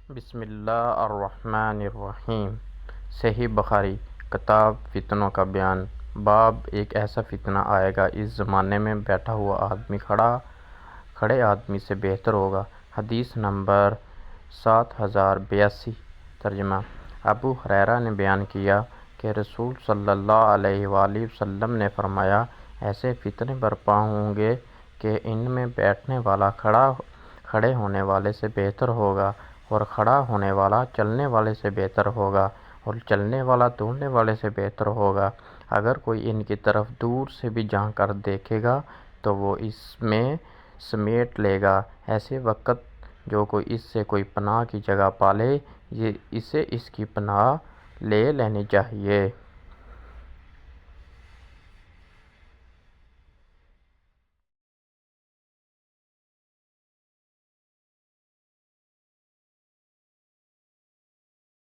بسم اللہ الرحمن الرحیم۔ صحیح بخاری کتاب فتنوں کا بیان۔ باب ایک ایسا فتنہ آئے گا، اس زمانے میں بیٹھا ہوا آدمی کھڑے آدمی سے بہتر ہوگا۔ حدیث نمبر 7082۔ ترجمہ۔ ابو ہریرہ نے بیان کیا کہ رسول صلی اللہ علیہ وآلہ وسلم نے فرمایا، ایسے فتنے برپا ہوں گے کہ ان میں بیٹھنے والا کھڑے ہونے والے سے بہتر ہوگا، اور کھڑا ہونے والا چلنے والے سے بہتر ہوگا، اور چلنے والا دوڑنے والے سے بہتر ہوگا۔ اگر کوئی ان کی طرف دور سے بھی جھانک کر دیکھے گا تو وہ اس میں سمیٹ لے گا۔ ایسے وقت جو کوئی اس سے کوئی پناہ کی جگہ پالے، اسے اس کی پناہ لے لینی چاہیے۔